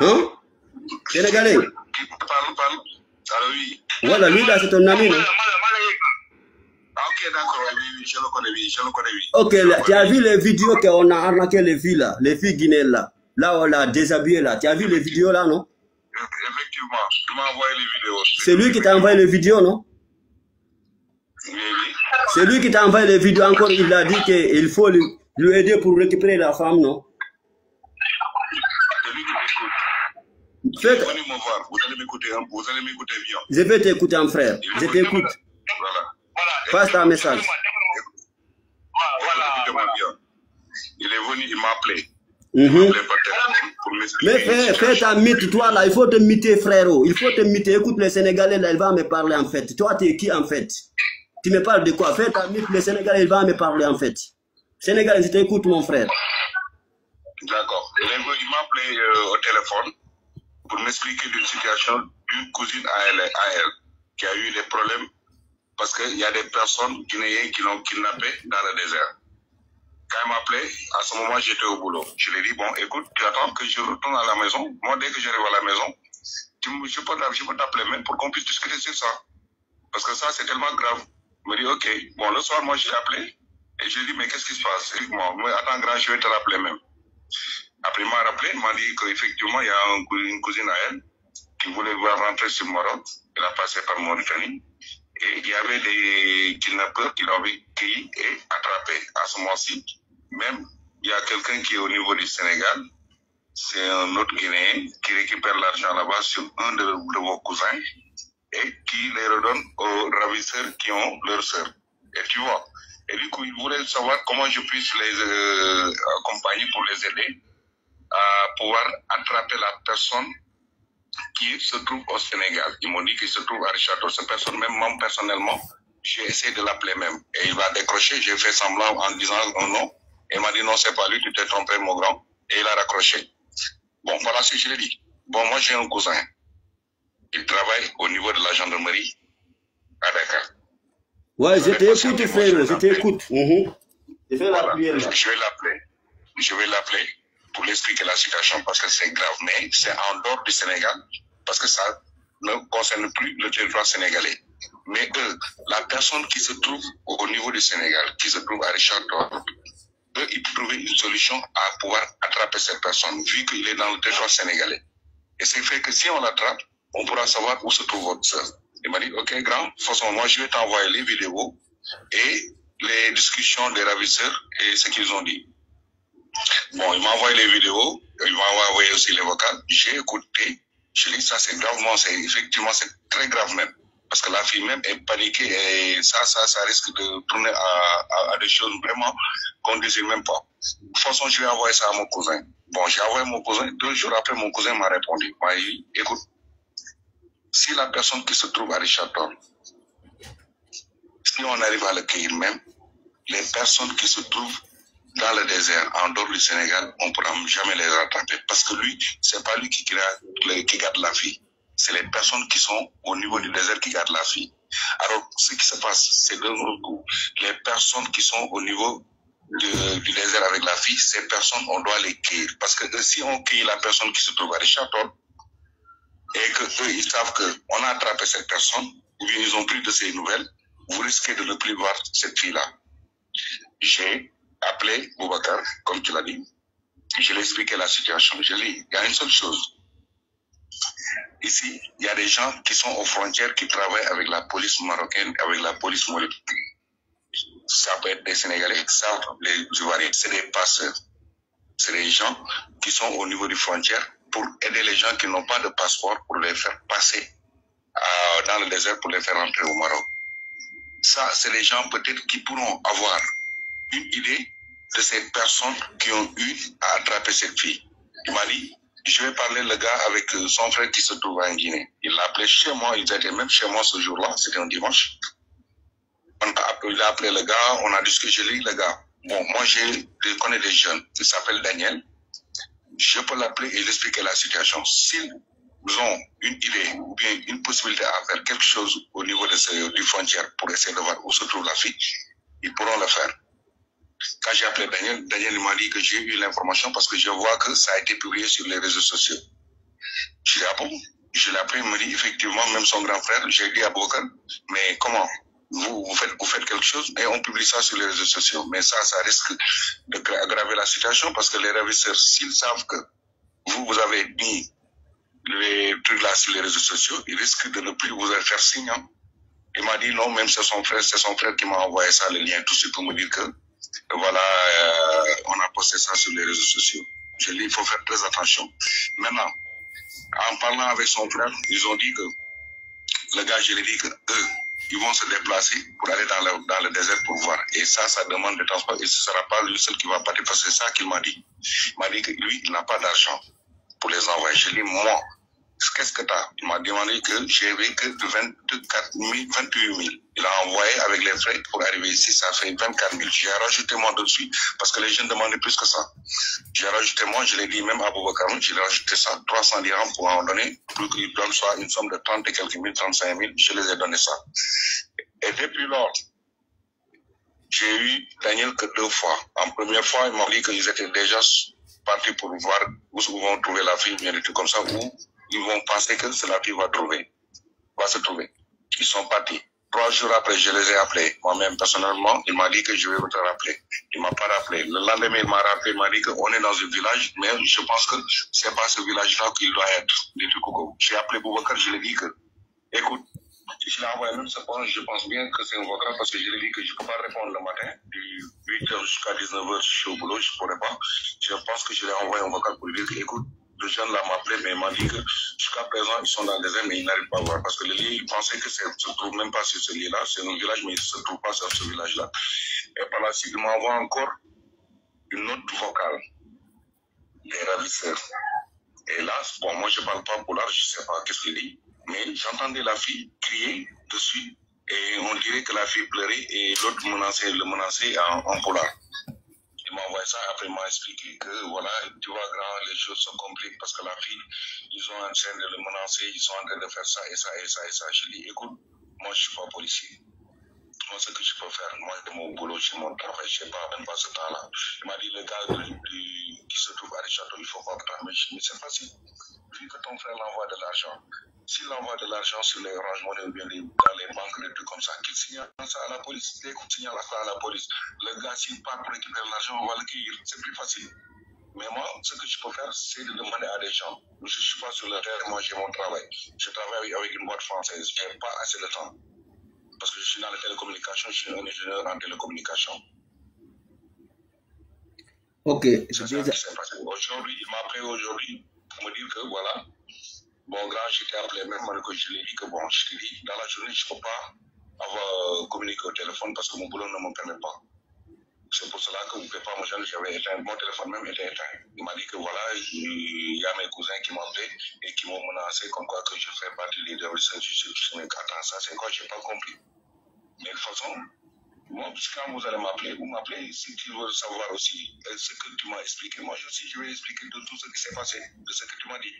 Hein? Sénégalais. Parle. Alors oui. Voilà, lui là, c'est ton ami, non? Ah, ok, d'accord, oui, je le connais, oui. Ok, là, tu as vu les vidéos qu'on a arnaqué les filles là, les filles guinéennes là. Là, on l'a déshabillé là. Tu as vu les vidéos là, non? Effectivement, tu m'as envoyé les vidéos. C'est lui qui t'a envoyé les vidéos, non? Oui. C'est lui qui t'a envoyé les vidéos encore. Il a dit qu'il faut lui aider pour récupérer la femme, non? C'est lui qui m'écoute. Venez me voir, vous allez m'écouter bien. Je vais t'écouter, mon frère. Je t'écoute. Voilà. Passe un message. Voilà. Il est venu, il m'a appelé. Mais fais ta mythe, toi là, il faut te myther, frérot. Il faut te myther. Écoute, les Sénégalais là, il va me parler en fait. Toi, tu es qui en fait? Tu me parles de quoi? Fais ta mythe, les Sénégalais, il va me parler en fait. Sénégalais, je t'écoute, mon frère. D'accord. Il m'a appelé au téléphone pour m'expliquer d'une situation d'une cousine à elle qui a eu des problèmes parce qu'il y a des personnes guinéennes qui l'ont kidnappé dans le désert. Quand il m'a appelé, à ce moment, j'étais au boulot. Je lui ai dit, bon, écoute, tu attends que je retourne à la maison. Moi, dès que j'arrive à la maison, je peux t'appeler même pour qu'on puisse discuter sur ça. Parce que ça, c'est tellement grave. Il me dit, ok. Bon, le soir, moi, je l'ai appelé et je lui ai dit, mais qu'est-ce qui se passe? Moi, attends, grand, je vais te rappeler même. Après, il m'a rappelé, il m'a dit qu'effectivement, il y a une cousine à elle qui voulait rentrer sur Maroc. Elle a passé par Mauritanie. Et il y avait des kidnappeurs qui l'avaient cueilli et attrapé à ce moment-ci. Même, il y a quelqu'un qui est au niveau du Sénégal. C'est un autre Guinéen qui récupère l'argent là-bas sur un de vos cousins et qui les redonne aux ravisseurs qui ont leur sœur. Et tu vois. Et du coup, il voulait savoir comment je puisse les accompagner pour les aider à pouvoir attraper la personne qui se trouve au Sénégal. Ils m'ont dit qu'il se trouve à Richard. Cette personne, même moi personnellement, j'ai essayé de l'appeler même. Et il va décrocher. J'ai fait semblant en disant un nom. Et il m'a dit non, c'est pas lui, tu t'es trompé, mon grand. Et il a raccroché. Bon, voilà ce que je l'ai dit. Bon, moi j'ai un cousin. Il travaille au niveau de la gendarmerie à Dakar. Ouais, je t'écoute, frère, je t'écoute. Je vais l'appeler là. Je vais l'appeler pour lui expliquer la situation parce que c'est grave, mais c'est en dehors du Sénégal parce que ça ne concerne plus le territoire sénégalais. Mais la personne qui se trouve au niveau du Sénégal, qui se trouve à Richard Toll, eux, ils trouver une solution à pouvoir attraper cette personne, vu qu'il est dans le territoire sénégalais. Et c'est fait que si on l'attrape, on pourra savoir où se trouve votre soeur. Il m'a dit, ok, grand, de toute façon, moi, je vais t'envoyer les vidéos et les discussions des ravisseurs et ce qu'ils ont dit. Bon, il m'a envoyé les vidéos, il m'a envoyé aussi les vocales. J'ai écouté, je dis, ça c'est gravement, effectivement, c'est très grave même. Parce que la fille même est paniquée et ça risque de tourner à des choses vraiment qu'on ne désire même pas. De toute façon, je vais envoyer ça à mon cousin. Bon, j'ai envoyé mon cousin. 2 jours après, mon cousin m'a répondu. Il m'a dit, écoute, si la personne qui se trouve à Richard Toll, si on arrive à le cueillir même, les personnes qui se trouvent dans le désert, en dehors du Sénégal, on ne pourra jamais les rattraper. Parce que lui, c'est pas lui qui garde la fille. C'est les personnes qui sont au niveau du désert qui gardent la fille. Alors, ce qui se passe, c'est de notre coup. Les personnes qui sont au niveau du désert avec la fille, ces personnes, on doit les cueillir. Parce que si on cueille la personne qui se trouve à Richard Toll, et que eux, ils savent qu'on a attrapé cette personne, ou bien ils ont pris de ces nouvelles, vous risquez de ne plus voir cette fille-là. J'ai appelé Boubacar, comme tu l'as dit. Je lui ai expliqué la situation. Je lui ai dit, il y a une seule chose. Ici, il y a des gens qui sont aux frontières qui travaillent avec la police marocaine, avec la police mauritanienne. Ça peut être des Sénégalais, ça, les Ivoiriens, c'est des passeurs. C'est des gens qui sont au niveau des frontières pour aider les gens qui n'ont pas de passeport pour les faire passer dans le désert pour les faire entrer au Maroc. Ça, c'est les gens peut-être qui pourront avoir une idée de ces personnes qui ont eu à attraper cette fille. Il m'a dit, je vais parler le gars avec son frère qui se trouve en Guinée. Il l'a appelé chez moi, ils étaient même chez moi ce jour-là, c'était un dimanche. Il a appelé le gars, on a discuté, je lui ai dit, le gars, bon, moi je connais des jeunes, il s'appelle Daniel, je peux l'appeler et lui expliquer la situation. S'ils ont une idée ou bien une possibilité à faire quelque chose au niveau du frontière pour essayer de voir où se trouve la fille, ils pourront le faire. Quand j'ai appelé Daniel, Daniel m'a dit que j'ai eu l'information parce que je vois que ça a été publié sur les réseaux sociaux. Je dis, ah bon? Je l'ai appelé, il me dit, effectivement, même son grand frère, j'ai dit à Bokar, mais comment? Vous faites quelque chose et on publie ça sur les réseaux sociaux. Mais ça risque d'aggraver la situation parce que les ravisseurs, s'ils savent que vous avez mis les trucs là sur les réseaux sociaux, ils risquent de ne plus vous faire signe. Hein. Il m'a dit non, même c'est son frère qui m'a envoyé ça, le lien, tout de suite pour me dire que voilà, on a posté ça sur les réseaux sociaux. Je dis, il faut faire très attention. Maintenant, en parlant avec son frère, ils ont dit que le gars, je lui ai dit que eux, ils vont se déplacer pour aller dans le désert pour voir. Et ça demande de transport. Et ce ne sera pas lui seul qui va partir parce que c'est ça qu'il m'a dit. Il m'a dit que lui, il n'a pas d'argent pour les envoyer. Je lui ai dit, moi, qu'est-ce que tu as? Il m'a demandé que j'avais que 28 000. Il a envoyé avec les frais pour arriver ici, ça fait 24 000. J'ai rajouté moi dessus parce que les jeunes demandaient plus que ça. J'ai rajouté moi, je l'ai dit même à Boubacar, j'ai rajouté ça, 300 dirhams pour en donner, pour qu'il donne soit une somme de 30 et quelques mille, 35 000, je les ai donné ça. Et depuis lors, j'ai eu Daniel que 2 fois. En première fois, ils m'ont dit qu'ils étaient déjà partis pour voir où ils vont trouver la fille, bien des trucs comme ça, où ils vont penser que c'est la fille va se trouver. Ils sont partis. 3 jours après, je les ai appelés. Moi-même, personnellement, il m'a dit que je vais te rappeler. Il m'a pas rappelé. Le lendemain, il m'a rappelé, il m'a dit qu'on est dans un village, mais je pense que c'est pas ce village-là qu'il doit être. J'ai appelé Boubacar, je lui ai dit que, écoute, je l'ai envoyé même ce point, je pense bien que c'est un vocal parce que je lui ai dit que je ne peux pas répondre le matin, du 8h jusqu'à 19h, je suis au boulot, je ne pourrais pas. Je pense que je lui ai envoyé un vocal pour lui dire que, écoute, le jeune là m'a appelé, mais il m'a dit que jusqu'à présent, ils sont dans le désert, mais ils n'arrivent pas à voir. Parce que le lit, ils pensaient que ça ne se trouve même pas sur ce lit-là. C'est un village, mais il ne se trouve pas sur ce village-là. Et par la suite, il m'envoie encore une autre vocale des ravisseurs. Et là, bon, moi, je ne parle pas polar, je ne sais pas qu'est-ce qu'il dit, mais j'entendais la fille crier dessus. Et on dirait que la fille pleurait et l'autre le menaçait en polar. Il m'a envoyé ça, après il m'a expliqué que voilà, tu vois, grand, les choses se compliquent parce que la fille, ils sont en train de le menacer, ils sont en train de faire ça et ça et ça et ça. Je lui ai dit, écoute, moi je ne suis pas policier. Moi, ce que je peux faire, moi, c'est mon boulot, c'est mon travail, je ne sais pas, même pas ce temps-là. Il m'a dit, le gars qui se trouve à Richardot, il ne faut pas que tu mais c'est facile. Vu que ton frère l'envoie de l'argent, s'il envoie de l'argent sur les Orange Money ou bien dans les banques, des trucs comme ça, qu'il signale ça à la police, dès qu'on signale ça à la police, le gars, s'il part pour récupérer l'argent, on va le cueillir, c'est plus facile. Mais moi, ce que je peux faire, c'est de demander à des gens. Je ne suis pas sur le terrain, moi j'ai mon travail. Je travaille avec une boîte française, je n'ai pas assez de temps. Parce que je suis dans la télécommunication, je suis un ingénieur en télécommunication. Ok. C'est ça qui s'est passé. Aujourd'hui, il m'a appelé aujourd'hui pour me dire que voilà, bon grand, je t'ai appelé même que je lui ai dit que bon, je te dis, dans la journée, je ne peux pas avoir communiqué au téléphone parce que mon boulot ne me permet pas. C'est pour cela que vous ne pouvez pas me joindre, j'avais éteint, mon téléphone même était éteint. Il m'a dit que voilà, il y a mes cousins qui m'appelaient et qui m'ont menacé comme quoi que je fais partie des recherches. Je me dis, attends, ça c'est quoi, je n'ai pas compris. Mais de toute façon, moi, quand vous allez m'appeler, vous m'appelez, si tu veux savoir aussi ce que tu m'as expliqué, moi aussi je vais expliquer de tout ce qui s'est passé, de ce que tu m'as dit.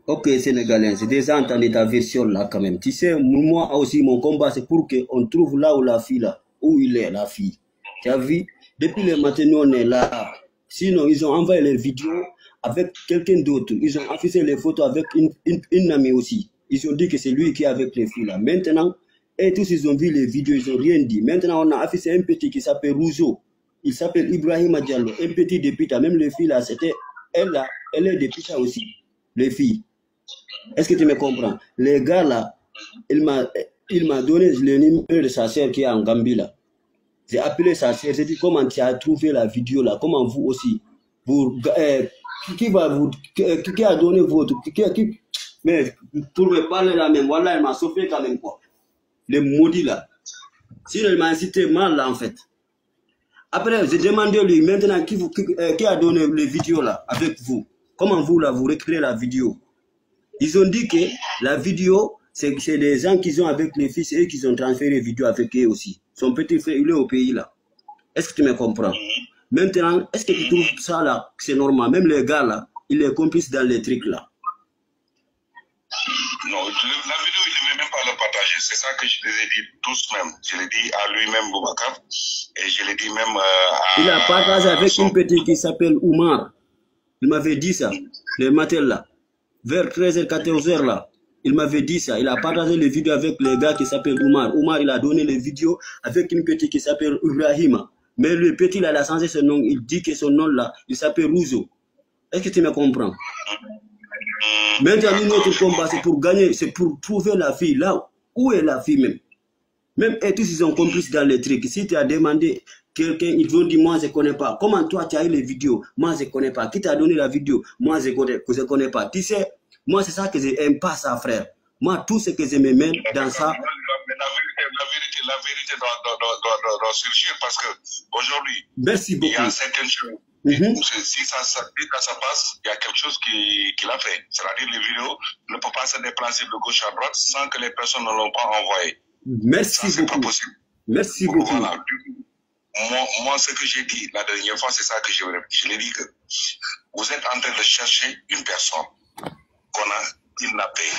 Ok, Sénégalais, j'ai déjà entendu ta version là quand même. Tu sais, moi aussi, mon combat, c'est pour qu'on trouve là où la fille là, où il est, la fille. Tu as vu? Depuis le matin, nous on est là. Sinon, ils ont envoyé les vidéos avec quelqu'un d'autre. Ils ont affiché les photos avec une amie aussi. Ils ont dit que c'est lui qui est avec les filles là. Maintenant, et tous ils ont vu les vidéos, ils n'ont rien dit. Maintenant, on a affiché un petit qui s'appelle Rougeau. Il s'appelle Ibrahim Diallo. Un petit depuis là. Même les filles là, c'était elle là. Elle est depuis ça aussi. Les filles. Est-ce que tu me comprends? Les gars là, il m'a donné le numéro de sa sœur qui est en Gambie là. J'ai appelé sa sœur, j'ai dit comment tu as trouvé la vidéo là, comment vous aussi, qui a donné votre, mais pour me parler là même, voilà, il m'a sauvé quand même quoi. Le maudit là. Sinon il m'a incité mal là en fait. Après j'ai demandé lui maintenant qui a donné les vidéos là avec vous. Comment vous là, vous recréez la vidéo? Ils ont dit que la vidéo, c'est des gens qui sont avec les fils et qui ont transféré les vidéos avec eux aussi. Son petit frère, il est au pays là. Est-ce que tu me comprends? Maintenant, est-ce que tu trouves ça là, c'est normal? Même les gars là, il est complice dans les trucs là. Non, la vidéo, il ne veut même pas le partager. C'est ça que je les ai dit tous même. Je l'ai dit à lui-même, Boubacar, et je l'ai dit même à... Il a partagé avec une petite qui s'appelle Oumar. Il m'avait dit ça, le matin là. vers 13h, 14h là. Il m'avait dit ça. Il a partagé les vidéos avec les gars qui s'appellent Oumar. Oumar, il a donné les vidéos avec une petite qui s'appelle Ibrahima. Mais le petit, là, il a changé son nom. Il dit que son nom là, il s'appelle Rouzo. Est-ce que tu me comprends? Maintenant, notre combat, c'est pour gagner, c'est pour trouver la fille. Là, où est la fille même? Même et tous, ils ont complice dans les trucs. Si tu as demandé quelqu'un, ils vont dire, moi, je ne connais pas. Comment toi, tu as eu les vidéos? Moi, je ne connais pas. Qui t'a donné la vidéo? Moi, je ne connais pas. Tu sais, moi, c'est ça que je n'aime pas, ça, frère. Moi, tout ce que je me mets dans ça. La vérité doit surgir parce que aujourd'hui, merci beaucoup. Il y a certaines choses. Si ça passe, il y a quelque chose qu'il a fait. C'est-à-dire les vidéos ne peuvent pas se déplacer de gauche à droite sans que les personnes ne l'ont pas envoyé. Merci ça, beaucoup. Pas possible. Merci beaucoup. Voilà. Moi, ce que j'ai dit la dernière fois, c'est ça que je l'ai dit que vous êtes en train de chercher une personne qu'on a kidnappée.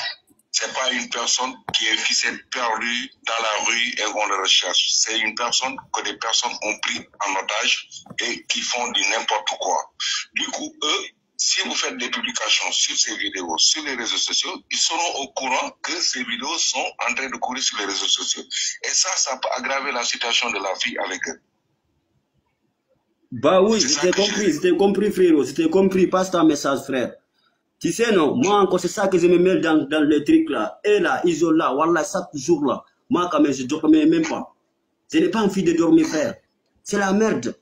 C'est pas une personne qui s'est perdue dans la rue et on le recherche. C'est une personne que des personnes ont pris en otage et qui font du n'importe quoi. Du coup, eux, si vous faites des publications sur ces vidéos, sur les réseaux sociaux, ils seront au courant que ces vidéos sont en train de courir sur les réseaux sociaux. Et ça peut aggraver la situation de la fille avec eux. Bah oui, j'ai compris, frérot. J'ai compris, passe ton message, frère. Tu sais, non, moi encore, c'est ça que je me mets dans les trucs là. Et là, ils sont là, voilà, chaque jour là. Moi, quand même, je ne dors même pas. Ce n'est pas envie de dormir, frère. C'est la merde.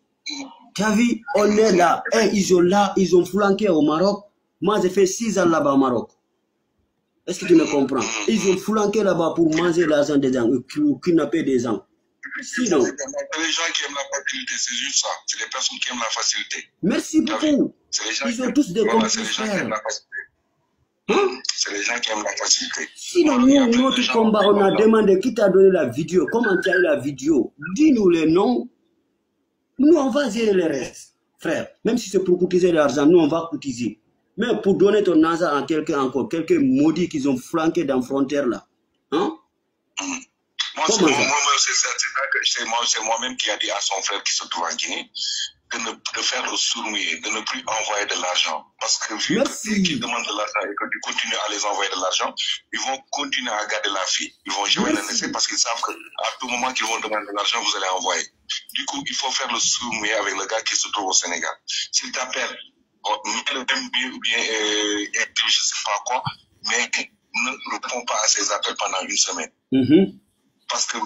Tu as vu, on est là. Et ils sont là, ils ont flanqué au Maroc. Moi, j'ai fait 6 ans là-bas au Maroc. Est-ce que tu me comprends? Ils ont flanqué là-bas pour manger l'argent des gens, pour kidnapper des gens. Sinon. C'est les gens qui aiment la facilité, c'est juste ça. C'est les personnes qui aiment la facilité. Merci beaucoup. Ils ont tous des complices, frère. C'est les gens qui aiment la facilité. Sinon, nous, notre combat, on a demandé qui t'a donné la vidéo, comment tu as eu la vidéo. Dis-nous les noms. Nous, on va gérer le reste, frère. Même si c'est pour cotiser l'argent, nous, on va cotiser. Mais pour donner ton argent à quelqu'un encore, quelqu'un maudit qu'ils ont flanqué dans la frontière là. Hein? Moi, c'est moi-même qui a dit à son frère qui se trouve en Guinée de faire le sourd-muet, de ne plus envoyer de l'argent. Parce que vu qu'ils demandent de l'argent et que tu continues à les envoyer de l'argent, ils vont continuer à garder la fille. Ils vont jamais la laisser parce qu'ils savent qu'à tout moment qu'ils vont demander de l'argent, vous allez envoyer. Du coup, il faut faire le sourd-muet avec le gars qui se trouve au Sénégal. S'il t'appelle, mets le même bien, je ne sais pas quoi, mais ne réponds pas à ses appels pendant une semaine. Parce que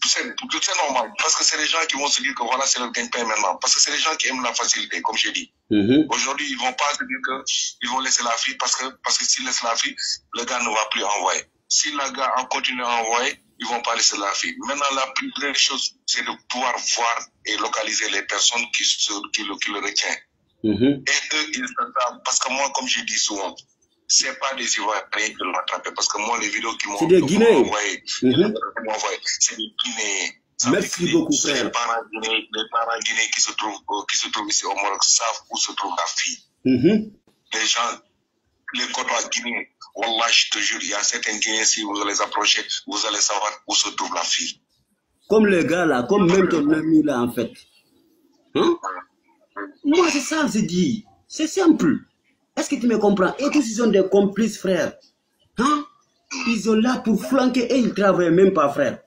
c'est normal. Parce que c'est les gens qui vont se dire que voilà, c'est le gagne-pain maintenant. Parce que c'est les gens qui aiment la facilité, comme j'ai dit. Aujourd'hui, ils ne vont pas se dire qu'ils vont laisser la fille parce que s'ils laissent la fille, le gars ne va plus envoyer. Si le gars continue à envoyer, ils ne vont pas laisser la fille. Maintenant, la première chose, c'est de pouvoir voir et localiser les personnes qui le retiennent. Et eux, ils se savent. Parce que moi, comme je dis souvent, c'est pas des Ivoiriens qui l'ont attrapé parce que moi les vidéos qui m'ont envoyé, c'est des Guinéens. Merci beaucoup, frère. Les parents guinéens qui se trouvent ici au Maroc savent où se trouve la fille. Les gens, les Côtois guinéens, wallah, je te jure, il y a certains Guinéens, si vous les approchez, vous allez savoir où se trouve la fille. Comme les gars là, comme même ton ami là en fait. Moi c'est ça que je dis. C'est simple. Est-ce que tu me comprends? Et tous ils sont des complices, frère. Hein? Ils sont là pour flanquer et ils ne travaillent même pas, frère.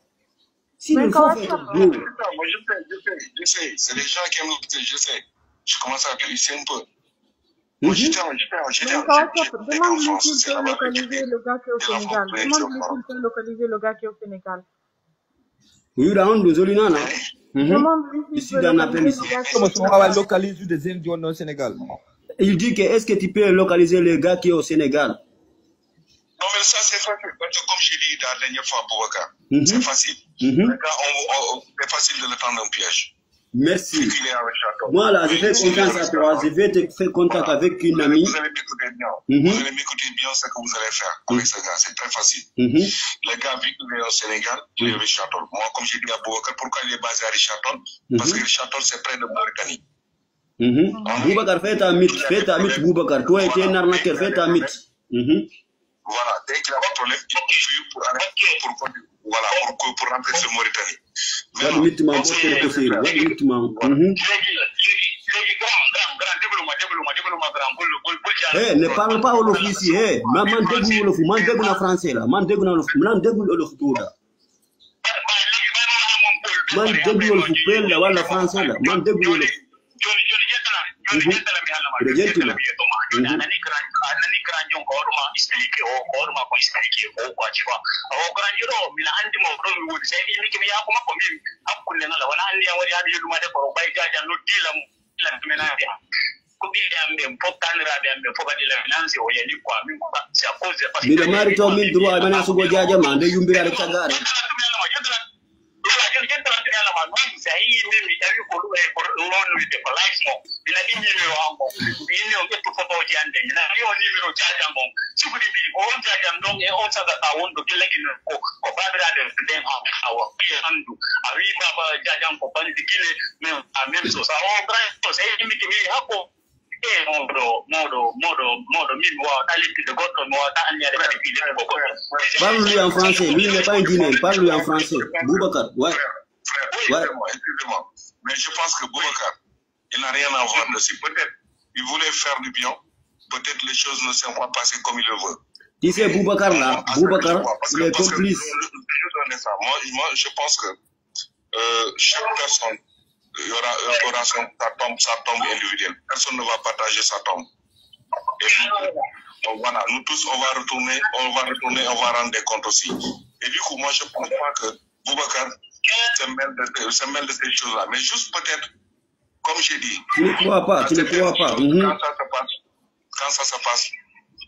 Sinon, il faut faire Moi, je sais. C'est les gens qui aiment le je sais. Je commence à glisser un peu. Moi, j'étais en Demande-lui s'il peut localiser le gars qui est au Sénégal. Demande-lui s'il peut localiser le gars qui est au Sénégal. Oui, là, on nous a dit non. Demande-lui s'il peut localiser le gars qui est au Sénégal. Comment on va localiser des Indiens au Sénégal? Il dit que est-ce que tu peux localiser le gars qui est au Sénégal? Non, mais ça, c'est facile. Parce que comme j'ai dit la dernière fois pour Boubacar, c'est facile. Le gars, c'est facile de le prendre un piège. Merci. Moi, là, je fais confiance à toi. Je vais te faire contact avec une amie. Vous allez m'écouter bien. Vous allez m'écouter bien ce que vous allez faire avec ce gars. C'est très facile. Le gars, vu qu'il est au Sénégal, il est à Richard Toll. Moi, comme j'ai dit à Boubacar, pourquoi il est basé à Richard Toll? Parce que Richard Toll, c'est près de Mauritanie. Boubacar, fais ta mythe, Boubacar. Toi, tu es un arnaqueur, fais ta mythe. Voilà, dès qu'il a un problème, il faut fuir pour rentrer sur Mauritanie. Eh, ne parle pas Wolof ici, eh. Man déglu Wolof, man déglu na français là, man déglu na Wolof, man déglu Wolof tout là. Man déglu Wolof pel là, wala français là, man déglu Wolof. Regentima. Bila mari to min droit mana sugo jaja mande yumbira rek tagare. Parle-lui en français, lui il n'est pas un Guinéen, parle-lui en français. Boubacar, ouais. Frère, excusez-moi. Mais je pense que Boubacar, il n'a rien à voir dessus. Peut-être il voulait faire du bien, peut-être les choses ne sont pas passées comme il le veut. Tu sais, Boubacar là, Boubacar, il est complice. Moi, je pense que chaque personne aura sa tombe individuelle. Personne ne va partager sa tombe. Et donc, voilà, nous tous, on va retourner, on va rendre des comptes aussi. Et du coup, moi, je pense pas que Boubacar se mêle de ces choses-là. Mais juste peut-être, comme j'ai dit. Tu ne crois pas, tu ne crois pas. Quand ça se passe,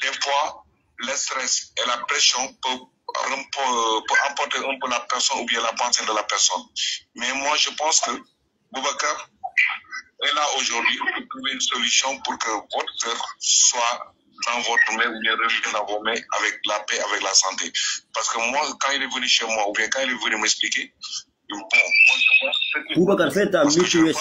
des fois, le stress et la pression peut emporter un peu la personne ou bien la pensée de la personne. Mais moi, je pense que Boubacar est là aujourd'hui pour trouver une solution pour que votre cœur soit dans votre main ou bien revienne dans vos mains avec la paix, avec la santé. Parce que moi, quand il est venu chez moi ou bien quand il est venu m'expliquer, bon, moi je vois... Boubacar, fais ta mutuelle.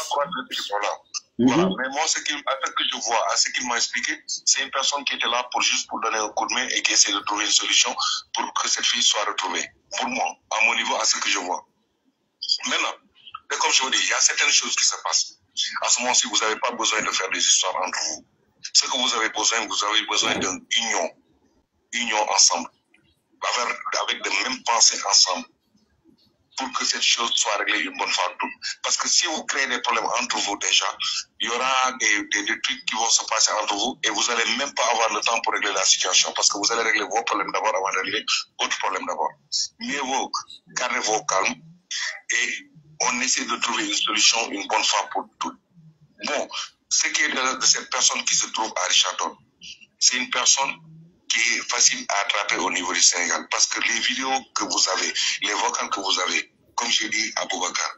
Voilà. Mais moi, ce que je vois, à ce qu'il m'a expliqué, c'est une personne qui était là pour juste pour donner un coup de main et qui essaie de trouver une solution pour que cette fille soit retrouvée. Pour moi, à mon niveau, à ce que je vois. Maintenant, comme je vous dis, il y a certaines choses qui se passent. À ce moment-ci, vous n'avez pas besoin de faire des histoires entre vous. Ce que vous avez besoin d'une union ensemble, avec de mêmes pensées ensemble, pour que cette chose soit réglée une bonne fois pour toutes. Parce que si vous créez des problèmes entre vous déjà, il y aura des trucs qui vont se passer entre vous et vous n'allez même pas avoir le temps pour régler la situation parce que vous allez régler vos problèmes d'abord avant de régler votre problème d'abord. Mieux vaut garder vos calmes et on essaie de trouver une solution une bonne fois pour toutes. Bon, ce qui est de cette personne qui se trouve à Richard-Toll, c'est une personne qui est facile à attraper au niveau du Sénégal. Parce que les vidéos que vous avez, les vocales que vous avez, comme j'ai dit à Boubacar,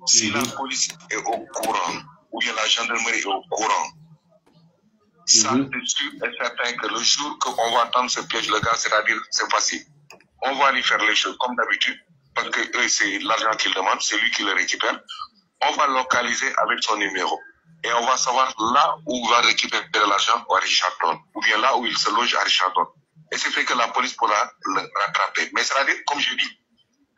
si la police est au courant, ou bien la gendarmerie est au courant, ça c'est sûr et certain que le jour qu'on va attendre ce piège, le gars, c'est-à-dire, c'est facile. On va lui faire les choses comme d'habitude, parce que eux, c'est l'argent qu'ils demandent, c'est lui qui le récupère. On va localiser avec son numéro. Et on va savoir là où il va récupérer l'argent à Richard-Toll, ou bien là où il se loge à Richard-Toll. Et c'est fait que la police pourra le rattraper. Mais c'est-à-dire, comme je dis,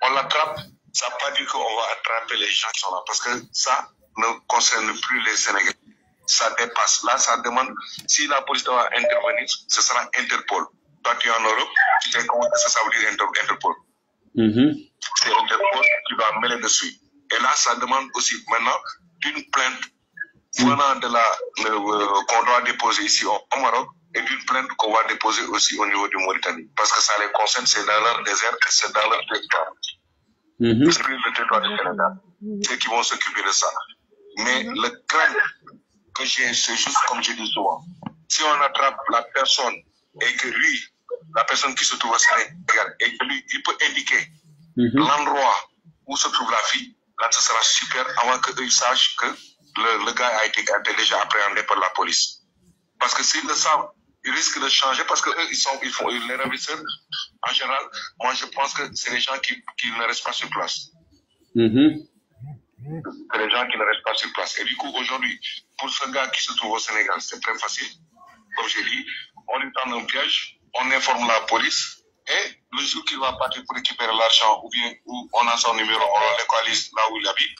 on l'attrape, ça ne veut pas dire qu'on va attraper les gens qui sont là, parce que ça ne concerne plus les Sénégalais. Ça dépasse. Là, ça demande, si la police doit intervenir, ce sera Interpol. Toi, tu es en Europe, tu sais comment ça veut dire Interpol. C'est Interpol qui va mêler dessus. Et là, ça demande aussi maintenant d'une plainte venant de qu'on doit déposer ici au Maroc et d'une plainte qu'on va déposer aussi au niveau du Mauritanie. Parce que ça les concerne, c'est dans leur désert et c'est dans leur territoire. C'est le territoire du Sénégal. C'est qui vont s'occuper de ça. Mais le crainte que j'ai, c'est juste comme je dis souvent. Si on attrape la personne et que lui, la personne qui se trouve au Sénégal, et que lui, il peut indiquer l'endroit où se trouve la fille, là, ce sera super avant qu'ils sachent que le gars a été déjà appréhendé par la police. Parce que s'ils le savent, ils risquent de changer parce que eux, ils font les ravisseurs. En général, moi, je pense que c'est les gens qui ne restent pas sur place. C'est les gens qui ne restent pas sur place. Et du coup, aujourd'hui, pour ce gars qui se trouve au Sénégal, c'est très facile. Comme j'ai dit, on lui tend un piège, on informe la police et le jour qu'il va partir pour récupérer l'argent ou bien où on a son numéro, on le localise là où il habite.